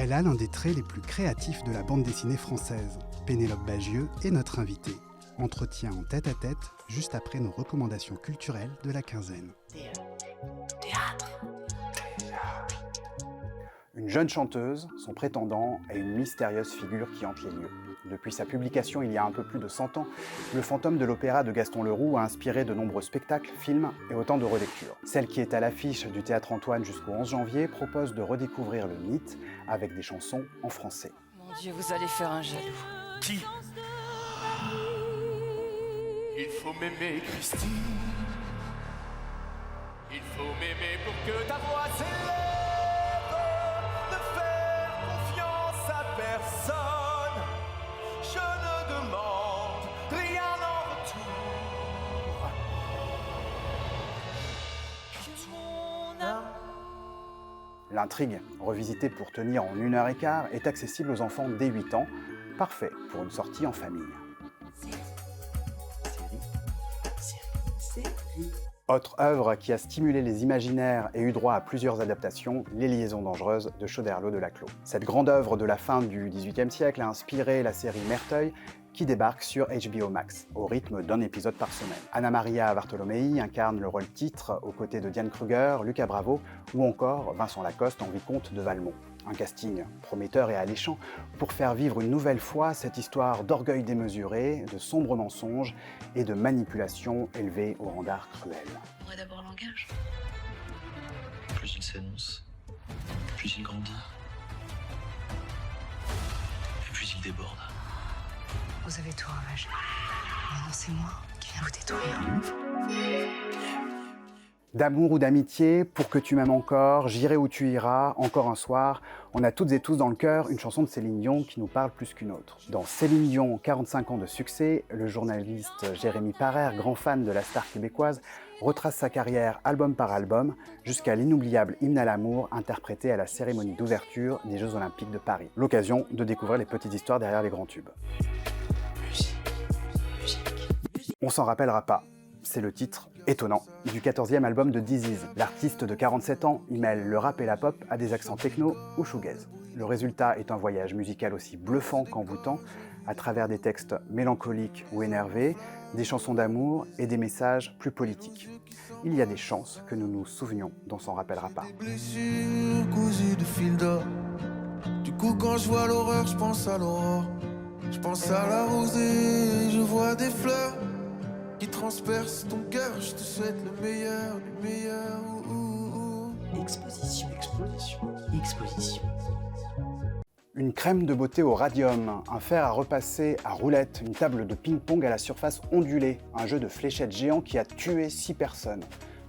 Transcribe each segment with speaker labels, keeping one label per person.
Speaker 1: Elle a l'un des traits les plus créatifs de la bande dessinée française. Pénélope Bagieux est notre invitée. Entretien en tête-à-tête, juste après nos recommandations culturelles de la quinzaine.
Speaker 2: Théâtre.
Speaker 3: Une jeune chanteuse, son prétendant, est une mystérieuse figure qui hante les lieux. Depuis sa publication il y a un peu plus de 100 ans, Le fantôme de l'opéra de Gaston Leroux a inspiré de nombreux spectacles, films et autant de relectures. Celle qui est à l'affiche du Théâtre Antoine jusqu'au 11 janvier propose de redécouvrir le mythe avec des chansons en français.
Speaker 2: Mon Dieu, vous allez faire un jaloux.
Speaker 4: Qui? Il faut m'aimer, Christine. Il faut m'aimer pour que ta voix s'élève. Ne faire confiance à personne. Je ne demande rien en retour. Que mon amour.
Speaker 3: L'intrigue, revisitée pour tenir en 1h15, est accessible aux enfants dès 8 ans, parfait pour une sortie en famille. Autre œuvre qui a stimulé les imaginaires et eu droit à plusieurs adaptations, Les Liaisons dangereuses de Choderlos de Laclos. Cette grande œuvre de la fin du XVIIIe siècle a inspiré la série Merteuil qui débarque sur HBO Max, au rythme d'un épisode par semaine. Anna Maria Bartolomei incarne le rôle titre aux côtés de Diane Kruger, Lucas Bravo ou encore Vincent Lacoste en vicomte de Valmont. Un casting prometteur et alléchant pour faire vivre une nouvelle fois cette histoire d'orgueil démesuré, de sombres mensonges et de manipulations élevées au rang d'art cruel.
Speaker 2: On pourrait d'abord langage.
Speaker 5: Plus il s'annonce, plus il grandit. Et plus il déborde.
Speaker 2: Vous avez tout ravagé. Maintenant, c'est moi qui viens vous détruire.
Speaker 3: D'amour ou d'amitié, pour que tu m'aimes encore, j'irai où tu iras, encore un soir, on a toutes et tous dans le cœur une chanson de Céline Dion qui nous parle plus qu'une autre. Dans Céline Dion, 45 ans de succès, le journaliste Jérémy Parère, grand fan de la star québécoise, retrace sa carrière album par album, jusqu'à l'inoubliable Hymne à l'amour interprété à la cérémonie d'ouverture des Jeux Olympiques de Paris. L'occasion de découvrir les petites histoires derrière les grands tubes. On s'en rappellera pas. C'est le titre étonnant du 14e album de Disease. L'artiste de 47 ans y mêle le rap et la pop à des accents techno ou shoegaze. Le résultat est un voyage musical aussi bluffant qu'envoûtant, à travers des textes mélancoliques ou énervés, des chansons d'amour et des messages plus politiques. Il y a des chances que nous nous souvenions dont s'en rappellera pas.
Speaker 6: Des blessures cousues de fil d'or. Du coup, quand je vois l'horreur, je pense à l'aurore. Je pense à la rosée, je vois des fleurs qui transperce ton cœur, je te souhaite le meilleur, du meilleur.
Speaker 5: Exposition.
Speaker 3: Une crème de beauté au radium, un fer à repasser à roulette, une table de ping-pong à la surface ondulée, un jeu de fléchettes géant qui a tué 6 personnes.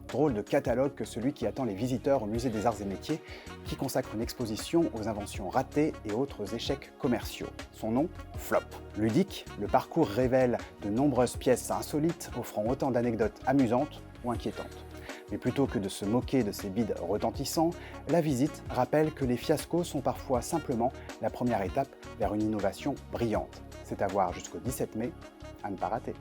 Speaker 3: Drôle de catalogue que celui qui attend les visiteurs au Musée des Arts et Métiers, qui consacre une exposition aux inventions ratées et autres échecs commerciaux. Son nom, Flop. Ludique, le parcours révèle de nombreuses pièces insolites, offrant autant d'anecdotes amusantes ou inquiétantes. Mais plutôt que de se moquer de ces bides retentissants, la visite rappelle que les fiascos sont parfois simplement la première étape vers une innovation brillante. C'est à voir jusqu'au 17 mai, à ne pas rater.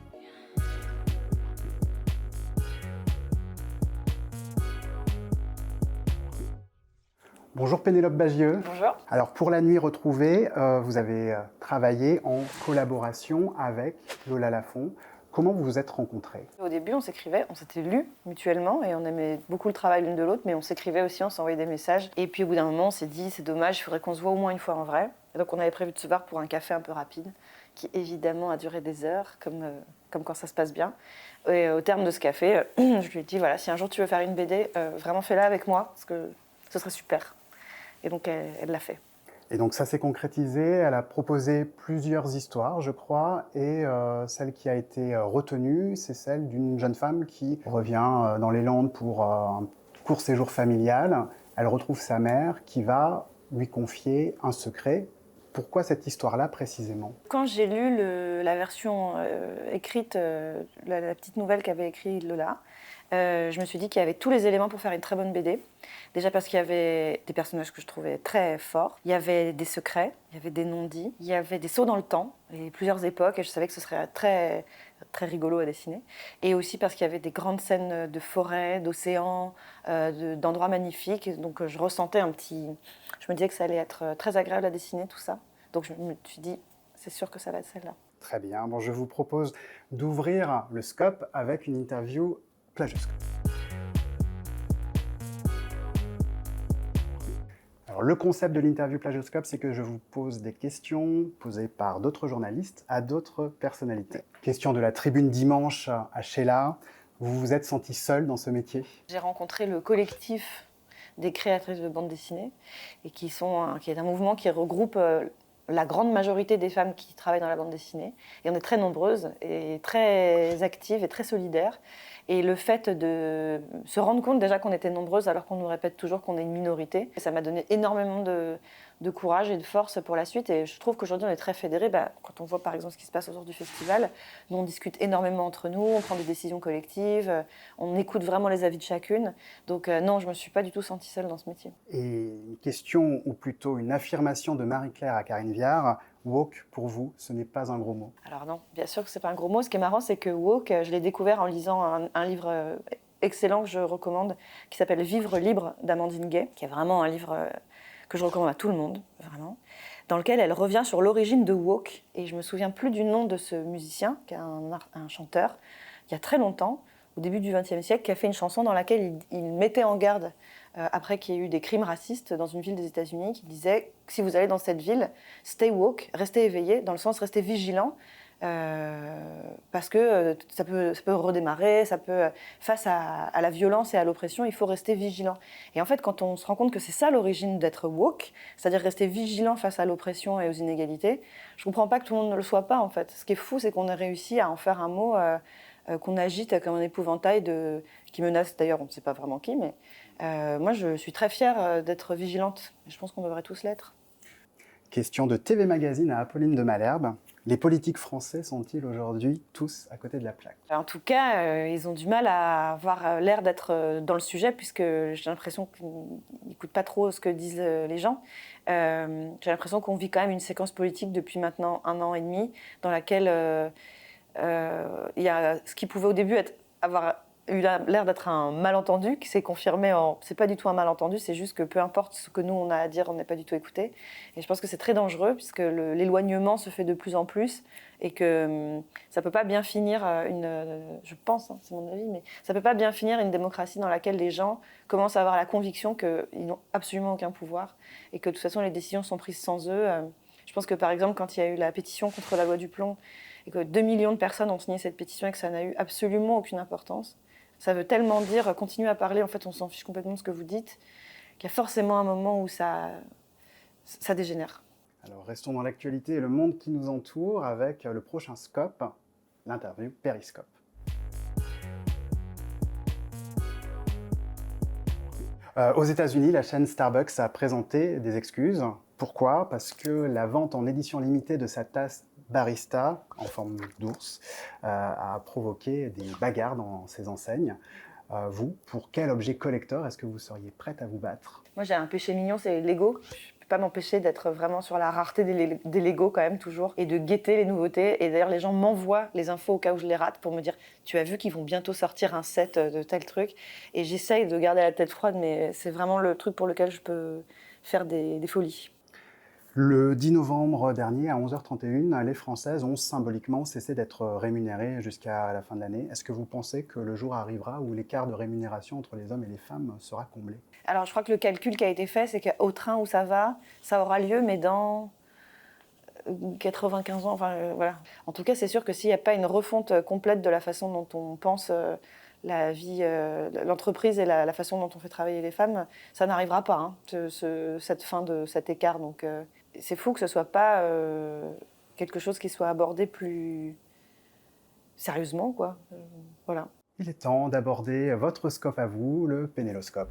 Speaker 3: Bonjour Pénélope Bagieux.
Speaker 7: Bonjour.
Speaker 3: Alors pour la nuit retrouvée, vous avez travaillé en collaboration avec Lola Lafont. Comment vous vous êtes rencontrés?
Speaker 7: Au début, on s'écrivait, on s'était lus mutuellement et on aimait beaucoup le travail l'une de l'autre, mais on s'écrivait aussi, on s'envoyait des messages. Et puis au bout d'un moment, on s'est dit, c'est dommage, il faudrait qu'on se voit au moins une fois en vrai. Et donc on avait prévu de se voir pour un café un peu rapide, qui évidemment a duré des heures, comme quand ça se passe bien. Et au terme de ce café, je lui ai dit, voilà, si un jour tu veux faire une BD, vraiment fais-la avec moi, parce que ce serait super. Et donc elle l'a fait.
Speaker 3: Et donc ça s'est concrétisé, elle a proposé plusieurs histoires, je crois, et celle qui a été retenue, c'est celle d'une jeune femme qui revient dans les Landes pour un court séjour familial. Elle retrouve sa mère qui va lui confier un secret. Pourquoi cette histoire-là précisément?
Speaker 7: Quand j'ai lu la version écrite, la petite nouvelle qu'avait écrite Lola, je me suis dit qu'il y avait tous les éléments pour faire une très bonne BD. Déjà parce qu'il y avait des personnages que je trouvais très forts, il y avait des secrets, il y avait des non-dits, il y avait des sauts dans le temps et plusieurs époques, et je savais que ce serait très, très rigolo à dessiner. Et aussi parce qu'il y avait des grandes scènes de forêt, d'océan, d'endroits magnifiques, donc je ressentais un petit Je me disais que ça allait être très agréable à dessiner, tout ça. Donc je me suis dit, c'est sûr que ça va être celle-là.
Speaker 3: Très bien. Bon, je vous propose d'ouvrir le scope avec une interview Plagioscope. Alors, le concept de l'interview Plagioscope, c'est que je vous pose des questions posées par d'autres journalistes à d'autres personnalités. Question de la tribune dimanche à Sheila. Vous vous êtes senti seule dans ce métier?
Speaker 7: J'ai rencontré le collectif des créatrices de bande dessinée, et qui est un mouvement qui regroupe la grande majorité des femmes qui travaillent dans la bande dessinée. Et on est très nombreuses, et très actives et très solidaires. Et le fait de se rendre compte déjà qu'on était nombreuses alors qu'on nous répète toujours qu'on est une minorité, ça m'a donné énormément de courage et de force pour la suite. Et je trouve qu'aujourd'hui on est très fédérés. Quand on voit par exemple ce qui se passe autour du festival, nous on discute énormément entre nous, on prend des décisions collectives, on écoute vraiment les avis de chacune. Donc non, je ne me suis pas du tout sentie seule dans ce métier.
Speaker 3: Et une question, ou plutôt une affirmation de Marie-Claire à Karine Viard. Woke, pour vous, ce n'est pas un gros mot?
Speaker 7: Alors non, bien sûr que ce n'est pas un gros mot. Ce qui est marrant, c'est que woke, je l'ai découvert en lisant un livre excellent que je recommande, qui s'appelle Vivre libre d'Amandine Gay, qui est vraiment un livre que je recommande à tout le monde, vraiment, dans lequel elle revient sur l'origine de woke. Et je me souviens plus du nom de ce musicien, qui est un chanteur, il y a très longtemps, au début du XXe siècle, qui a fait une chanson dans laquelle il mettait en garde, après qu'il y ait eu des crimes racistes dans une ville des États-Unis, qui disait que si vous allez dans cette ville, stay woke, restez éveillé, dans le sens restez vigilant, parce que ça peut redémarrer, face à la violence et à l'oppression, il faut rester vigilant. Et en fait, quand on se rend compte que c'est ça l'origine d'être woke, c'est-à-dire rester vigilant face à l'oppression et aux inégalités, je comprends pas que tout le monde ne le soit pas, en fait. Ce qui est fou, c'est qu'on ait réussi à en faire un mot qu'on agite comme un épouvantail qui menace, d'ailleurs, on ne sait pas vraiment qui, mais moi, je suis très fière d'être vigilante. Je pense qu'on devrait tous l'être.
Speaker 3: Question de TV Magazine à Apolline de Malherbe. Les politiques français sont-ils aujourd'hui tous à côté de la plaque?
Speaker 7: En tout cas, ils ont du mal à avoir l'air d'être dans le sujet, puisque j'ai l'impression qu'ils n'écoutent pas trop ce que disent les gens. J'ai l'impression qu'on vit quand même une séquence politique depuis maintenant 1 an et demi, dans laquelle il y a ce qui pouvait au début avoir eu l'air d'être un malentendu, qui s'est confirmé c'est pas du tout un malentendu, c'est juste que peu importe ce que nous on a à dire, on n'est pas du tout écouté. Et je pense que c'est très dangereux, puisque l'éloignement se fait de plus en plus, et que ça peut pas bien finir je pense, c'est mon avis, mais ça peut pas bien finir une démocratie dans laquelle les gens commencent à avoir la conviction qu'ils n'ont absolument aucun pouvoir, et que de toute façon les décisions sont prises sans eux. Je pense que par exemple, quand il y a eu la pétition contre la loi du plomb, et que 2 millions de personnes ont signé cette pétition et que ça n'a eu absolument aucune importance, ça veut tellement dire continuez à parler, en fait on s'en fiche complètement de ce que vous dites, qu'il y a forcément un moment où ça dégénère.
Speaker 3: Alors restons dans l'actualité et le monde qui nous entoure avec le prochain scope, l'interview Périscope. Aux États-Unis, la chaîne Starbucks a présenté des excuses. Pourquoi? Parce que la vente en édition limitée de sa tasse barista, en forme d'ours, a provoqué des bagarres dans ses enseignes. Vous, pour quel objet collector est-ce que vous seriez prête à vous battre?
Speaker 7: Moi j'ai un péché mignon, c'est les Lego. Je ne peux pas m'empêcher d'être vraiment sur la rareté des Lego quand même toujours, et de guetter les nouveautés. Et d'ailleurs les gens m'envoient les infos au cas où je les rate pour me dire tu as vu qu'ils vont bientôt sortir un set de tel truc. Et j'essaye de garder la tête froide, mais c'est vraiment le truc pour lequel je peux faire des folies.
Speaker 3: Le 10 novembre dernier, à 11h31, les Françaises ont symboliquement cessé d'être rémunérées jusqu'à la fin de l'année. Est-ce que vous pensez que le jour arrivera où l'écart de rémunération entre les hommes et les femmes sera comblé?
Speaker 7: Alors je crois que le calcul qui a été fait, c'est qu'au train où ça va, ça aura lieu, mais dans 95 ans, voilà. En tout cas, c'est sûr que s'il n'y a pas une refonte complète de la façon dont on pense la vie, l'entreprise et la façon dont on fait travailler les femmes, ça n'arrivera pas, cette fin de cet écart. Donc c'est fou que ce ne soit pas quelque chose qui soit abordé plus sérieusement, quoi. Voilà.
Speaker 3: Il est temps d'aborder votre scope à vous, le Pénéloscope.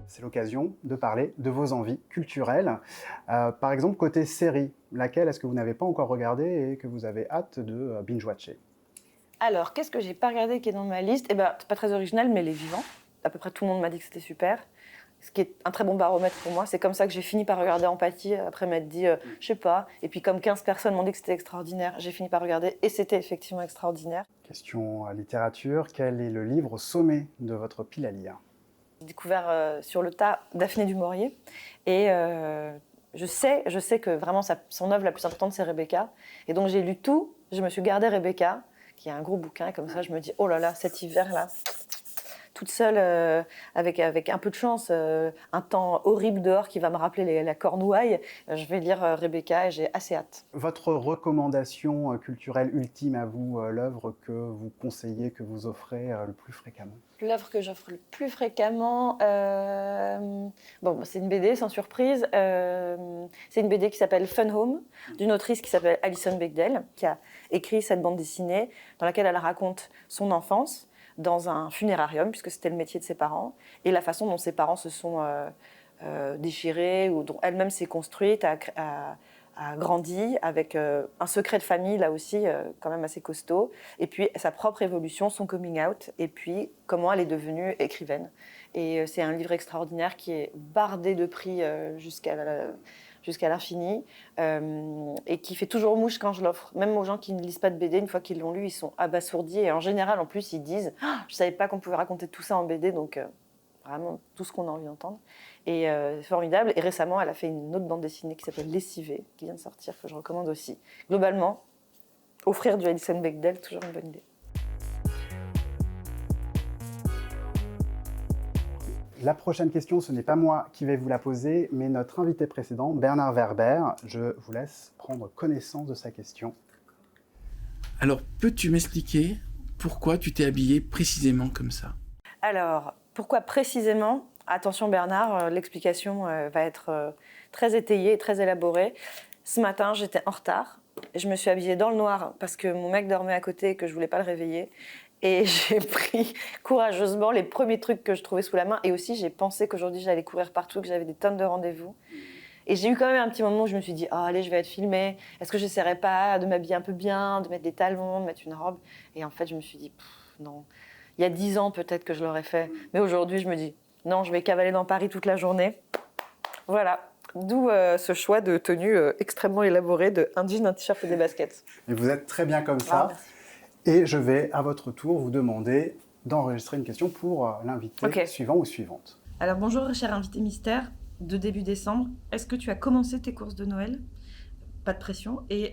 Speaker 3: C'est l'occasion de parler de vos envies culturelles. Par exemple, côté série, laquelle est-ce que vous n'avez pas encore regardé et que vous avez hâte de binge-watcher?
Speaker 7: Alors, qu'est-ce que j'ai pas regardé qui est dans ma liste? C'est pas très original, mais Les Vivants. À peu près tout le monde m'a dit que c'était super. Ce qui est un très bon baromètre pour moi. C'est comme ça que j'ai fini par regarder Empathie, après m'être dit, je sais pas. Et puis comme 15 personnes m'ont dit que c'était extraordinaire, j'ai fini par regarder et c'était effectivement extraordinaire.
Speaker 3: Question littérature, quel est le livre au sommet de votre pile à lire?
Speaker 7: J'ai découvert sur le tas Daphné du Maurier. Et je sais que vraiment son œuvre la plus importante, c'est Rebecca. Et donc j'ai lu tout, je me suis gardée Rebecca, qui est un gros bouquin. Et comme ça, je me dis, oh là là, cet hiver-là, toute seule, avec un peu de chance, un temps horrible dehors qui va me rappeler la Cornouaille, je vais lire Rebecca et j'ai assez hâte.
Speaker 3: Votre recommandation culturelle ultime à vous, l'œuvre que vous conseillez, que vous offrez le plus fréquemment?
Speaker 7: L'œuvre que j'offre le plus fréquemment, c'est une BD sans surprise. C'est une BD qui s'appelle Fun Home, d'une autrice qui s'appelle Alison Bechdel, qui a écrit cette bande dessinée dans laquelle elle raconte son enfance dans un funérarium, puisque c'était le métier de ses parents, et la façon dont ses parents se sont déchirés, ou dont elle-même s'est construite, a grandi avec un secret de famille, là aussi, quand même assez costaud, et puis sa propre évolution, son coming out, et puis comment elle est devenue écrivaine. Et c'est un livre extraordinaire qui est bardé de prix jusqu'à l'infini, et qui fait toujours mouche quand je l'offre. Même aux gens qui ne lisent pas de BD, une fois qu'ils l'ont lu, ils sont abasourdis, et en général, en plus, ils disent « Je ne savais pas qu'on pouvait raconter tout ça en BD », donc vraiment tout ce qu'on a envie d'entendre. Et c'est formidable. Et récemment, elle a fait une autre bande dessinée qui s'appelle Lessivée, qui vient de sortir, que je recommande aussi. Globalement, offrir du Alison Bechdel, toujours une bonne idée.
Speaker 3: La prochaine question, ce n'est pas moi qui vais vous la poser, mais notre invité précédent, Bernard Werber. Je vous laisse prendre connaissance de sa question.
Speaker 8: Alors, peux-tu m'expliquer pourquoi tu t'es habillé précisément comme ça?
Speaker 7: Alors, pourquoi précisément? Attention Bernard, l'explication va être très étayée et très élaborée. Ce matin, j'étais en retard. Je me suis habillée dans le noir parce que mon mec dormait à côté et que je ne voulais pas le réveiller. Et j'ai pris courageusement les premiers trucs que je trouvais sous la main. Et aussi, j'ai pensé qu'aujourd'hui, j'allais courir partout, que j'avais des tonnes de rendez-vous. Et j'ai eu quand même un petit moment où je me suis dit « Oh, allez, je vais être filmée. Est-ce que je n'essaierai pas de m'habiller un peu bien, de mettre des talons, de mettre une robe ?» Et en fait, je me suis dit « Non. » Il y a 10 ans, peut-être que je l'aurais fait. Mais aujourd'hui, je me dis « Non, je vais cavaler dans Paris toute la journée. » Voilà. D'où ce choix de tenue extrêmement élaboré de un jean, un t-shirt et des baskets.
Speaker 3: Et vous êtes très bien comme ça.
Speaker 7: Merci.
Speaker 3: Et je vais, à votre tour, vous demander d'enregistrer une question pour l'invité suivant ou suivante.
Speaker 9: Alors bonjour, cher invité mystère de début décembre. Est-ce que tu as commencé tes courses de Noël? Pas de pression. Et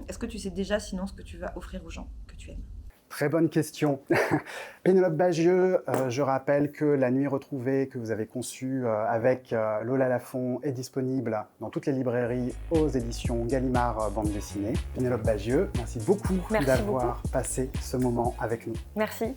Speaker 9: est-ce que tu sais déjà sinon ce que tu vas offrir aux gens que tu aimes?
Speaker 3: Très bonne question. Pénélope Bagieux, je rappelle que La Nuit retrouvée, que vous avez conçue avec Lola Lafont, est disponible dans toutes les librairies aux éditions Gallimard Bande Dessinée. Pénélope Bagieux, merci beaucoup d'avoir passé ce moment avec nous.
Speaker 7: Merci.